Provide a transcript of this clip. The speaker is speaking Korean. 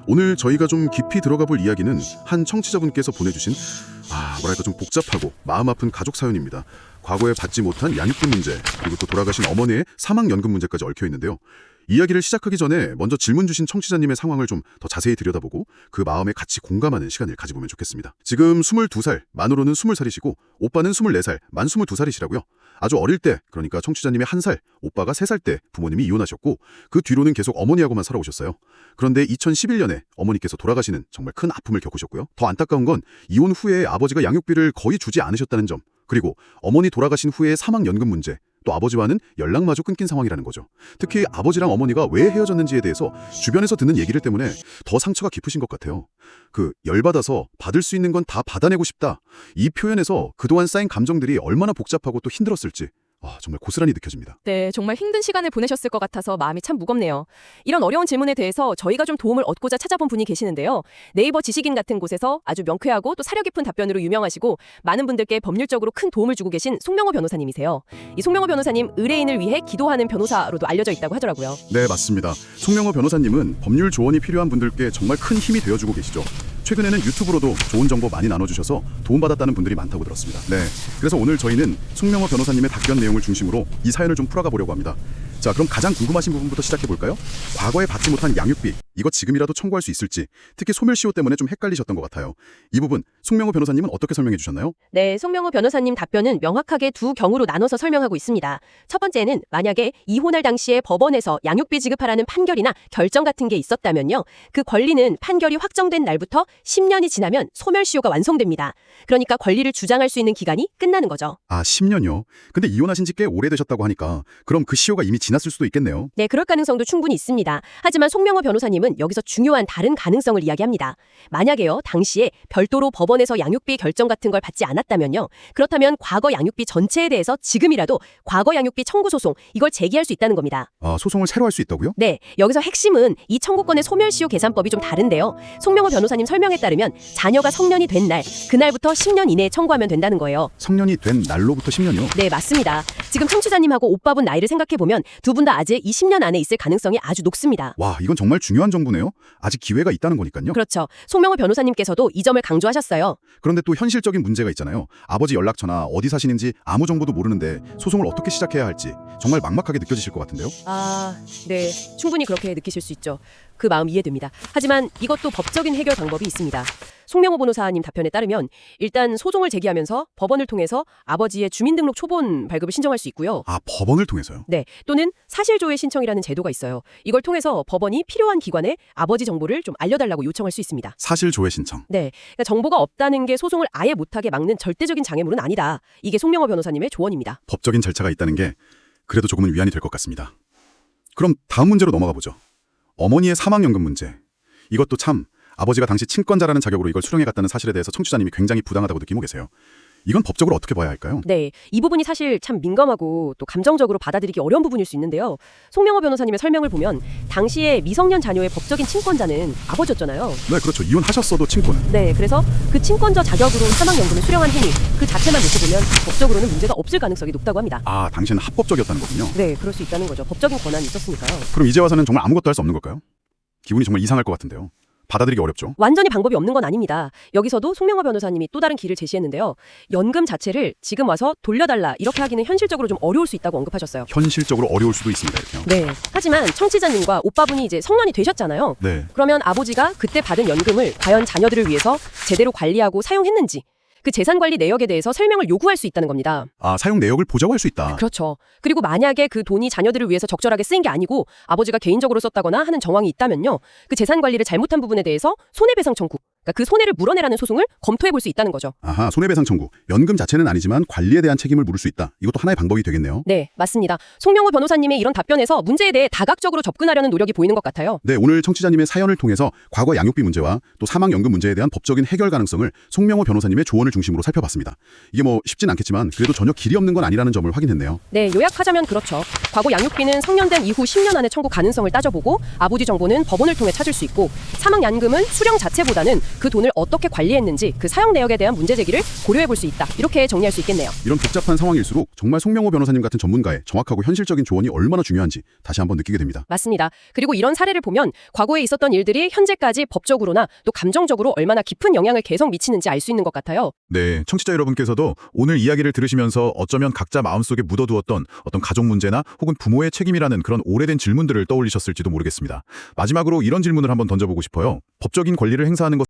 오늘 저희가 좀 깊이 들어가 볼 이야기는 한 청취자분께서 보내주신 뭐랄까 좀 복잡하고 마음 아픈 가족 사연입니다. 과거에 받지 못한 양육비 문제, 그리고 또 돌아가신 어머니의 사망연금 문제까지 얽혀 있는데요. 이야기를 시작하기 전에 먼저 질문 주신 청취자님의 상황을 좀 더 자세히 들여다보고 그 마음에 같이 공감하는 시간을 가져보면 좋겠습니다. 지금 22살, 만으로는 20살이시고 오빠는 24살, 만 22살이시라고요. 아주 어릴 때, 그러니까 청취자님의 1살, 오빠가 3살 때 부모님이 이혼하셨고 그 뒤로는 계속 어머니하고만 살아오셨어요. 그런데 2011년에 어머니께서 돌아가시는 정말 큰 아픔을 겪으셨고요. 더 안타까운 건 이혼 후에 아버지가 양육비를 거의 주지 않으셨다는 점, 그리고 어머니 돌아가신 후에 사망연금 문제, 또 아버지와는 연락마저 끊긴 상황이라는 거죠. 특히 아버지랑 어머니가 왜 헤어졌는지에 대해서 주변에서 듣는 얘기들 때문에 더 상처가 깊으신 것 같아요. 열받아서 받을 수 있는 건 다 받아내고 싶다. 이 표현에서 그동안 쌓인 감정들이 얼마나 복잡하고 또 힘들었을지 정말 고스란히 느껴집니다. 네, 정말 힘든 시간을 보내셨을 것 같아서 마음이 참 무겁네요. 이런 어려운 질문에 대해서 저희가 좀 도움을 얻고자 찾아본 분이 계시는데요. 네이버 지식인 같은 곳에서 아주 명쾌하고 또 사려 깊은 답변으로 유명하시고 많은 분들께 법률적으로 큰 도움을 주고 계신 송명호 변호사님이세요. 이 송명호 변호사님 의뢰인을 위해 기도하는 변호사로도 알려져 있다고 하더라고요. 네, 맞습니다. 송명호 변호사님은 법률 조언이 필요한 분들께 정말 큰 힘이 되어주고 계시죠. 최근에는 유튜브로도 좋은 정보 많이 나눠주셔서 도움받았다는 분들이 많다고 들었습니다. 네, 그래서 오늘 저희는 송명호 변호사님의 답변 내용을 중심으로 이 사연을 좀 풀어가 보려고 합니다. 자, 그럼 가장 궁금하신 부분부터 시작해 볼까요? 과거에 받지 못한 양육비, 이거 지금이라도 청구할 수 있을지, 특히 소멸시효 때문에 좀 헷갈리셨던 것 같아요. 이 부분 송명호 변호사님은 어떻게 설명해 주셨나요? 네, 송명호 변호사님 답변은 명확하게 두 경우로 나눠서 설명하고 있습니다. 첫 번째는 만약에 이혼할 당시에 법원에서 양육비 지급하라는 판결이나 결정 같은 게 있었다면요. 그 권리는 판결이 확정된 날부터 10년이 지나면 소멸시효가 완성됩니다. 그러니까 권리를 주장할 수 있는 기간이 끝나는 거죠. 10년이요? 근데 이혼하신 지 꽤 오래되셨다고 하니까 그럼 그 시효가 이미 지났을 수도 있겠네요. 네, 그럴 가능성도 충분히 있습니다. 하지만 송명호 변호사님은 여기서 중요한 다른 가능성을 이야기합니다. 만약에요, 당시에 별도로 법원에서 양육비 결정 같은 걸 받지 않았다면요. 그렇다면 과거 양육비 전체에 대해서 지금이라도 과거 양육비 청구 소송, 이걸 제기할 수 있다는 겁니다. 소송을 새로 할 수 있다고요? 네, 여기서 핵심은 이 청구권의 소멸시효 계산법이 좀 다른데요. 송명호 변호사님 설명에 따르면 자녀가 성년이 된 날, 그날부터 10년 이내에 청구하면 된다는 거예요. 성년이 된 날로부터 10년이요? 네, 맞습니다. 지금 청취자님하고 오빠분 나이를 생각해보면 두 분 다 아직 이 10년 안에 있을 가능성이 아주 높습니다. 와, 이건 정말 중요한 정보네요. 아직 기회가 있다는 거니까요. 그렇죠. 송명호 변호사님께서도 이 점을 강조하셨어요. 그런데 또 현실적인 문제가 있잖아요. 아버지 연락처나 어디 사시는지 아무 정보도 모르는데 소송을 어떻게 시작해야 할지 정말 막막하게 느껴지실 것 같은데요. 네. 충분히 그렇게 느끼실 수 있죠. 그 마음 이해됩니다. 하지만 이것도 법적인 해결 방법이 있습니다. 송명호 변호사님 답변에 따르면 일단 소송을 제기하면서 법원을 통해서 아버지의 주민등록 초본 발급을 신청할 수 있고요. 법원을 통해서요? 네. 또는 사실조회 신청이라는 제도가 있어요. 이걸 통해서 법원이 필요한 기관에 아버지 정보를 좀 알려달라고 요청할 수 있습니다. 사실조회 신청. 네. 그러니까 정보가 없다는 게 소송을 아예 못하게 막는 절대적인 장애물은 아니다. 이게 송명호 변호사님의 조언입니다. 법적인 절차가 있다는 게 그래도 조금은 위안이 될 것 같습니다. 그럼 다음 문제로 넘어가 보죠. 어머니의 사망연금 문제. 이것도 참 아버지가 당시 친권자라는 자격으로 이걸 수령해갔다는 사실에 대해서 청취자님이 굉장히 부당하다고 느끼고 계세요. 이건 법적으로 어떻게 봐야 할까요? 네, 이 부분이 사실 참 민감하고 또 감정적으로 받아들이기 어려운 부분일 수 있는데요. 송명호 변호사님의 설명을 보면 당시에 미성년 자녀의 법적인 친권자는 아버지였잖아요. 네, 그렇죠. 이혼하셨어도 친권은. 네, 그래서 그 친권자 자격으로 사망연금을 수령한 행위, 그 자체만 놓고 보면 법적으로는 문제가 없을 가능성이 높다고 합니다. 당신은 합법적이었다는 거군요. 네, 그럴 수 있다는 거죠. 법적인 권한이 있었으니까요. 그럼 이제 와서는 정말 아무것도 할 수 없는 걸까요? 기분이 정말 이상할 것 같은데요. 받아들이기 어렵죠. 완전히 방법이 없는 건 아닙니다. 여기서도 송명호 변호사님이 또 다른 길을 제시했는데요. 연금 자체를 지금 와서 돌려달라 이렇게 하기는 현실적으로 좀 어려울 수 있다고 언급하셨어요. 현실적으로 어려울 수도 있습니다. 이렇게요. 네. 하지만 청취자님과 오빠분이 이제 성년이 되셨잖아요. 네. 그러면 아버지가 그때 받은 연금을 과연 자녀들을 위해서 제대로 관리하고 사용했는지 그 재산관리 내역에 대해서 설명을 요구할 수 있다는 겁니다. 사용 내역을 보자고 할 수 있다. 그렇죠. 그리고 만약에 그 돈이 자녀들을 위해서 적절하게 쓰인 게 아니고 아버지가 개인적으로 썼다거나 하는 정황이 있다면요. 그 재산관리를 잘못한 부분에 대해서 손해배상 청구, 그러니까 그 손해를 물어내라는 소송을 검토해 볼 수 있다는 거죠. 손해배상 청구. 연금 자체는 아니지만 관리에 대한 책임을 물을 수 있다. 이것도 하나의 방법이 되겠네요. 네, 맞습니다. 송명호 변호사님의 이런 답변에서 문제에 대해 다각적으로 접근하려는 노력이 보이는 것 같아요. 네, 오늘 청취자님의 사연을 통해서 과거 양육비 문제와 또 사망연금 문제에 대한 법적인 해결 가능성을 송명호 변호사님의 조언을 중심으로 살펴봤습니다. 이게 쉽진 않겠지만 그래도 전혀 길이 없는 건 아니라는 점을 확인했네요. 네, 요약하자면 그렇죠. 과거 양육비는 성년된 이후 10년 안에 청구 가능성을 따져보고 아버지 정보는 법원을 통해 찾을 수 있고 사망연금은 수령 자체보다는 그 돈을 어떻게 관리했는지 그 사용 내역에 대한 문제 제기를 고려해 볼 수 있다. 이렇게 정리할 수 있겠네요. 이런 복잡한 상황일수록 정말 송명호 변호사님 같은 전문가의 정확하고 현실적인 조언이 얼마나 중요한지 다시 한번 느끼게 됩니다. 맞습니다. 그리고 이런 사례를 보면 과거에 있었던 일들이 현재까지 법적으로나 또 감정적으로 얼마나 깊은 영향을 계속 미치는지 알 수 있는 것 같아요. 네, 청취자 여러분께서도 오늘 이야기를 들으시면서 어쩌면 각자 마음속에 묻어두었던 어떤 가족 문제나 혹은 부모의 책임이라는 그런 오래된 질문들을 떠올리셨을지도 모르겠습니다. 마지막으로 이런 질문을 한번 던져보고 싶어요. 법적인 권리를 행사하는 것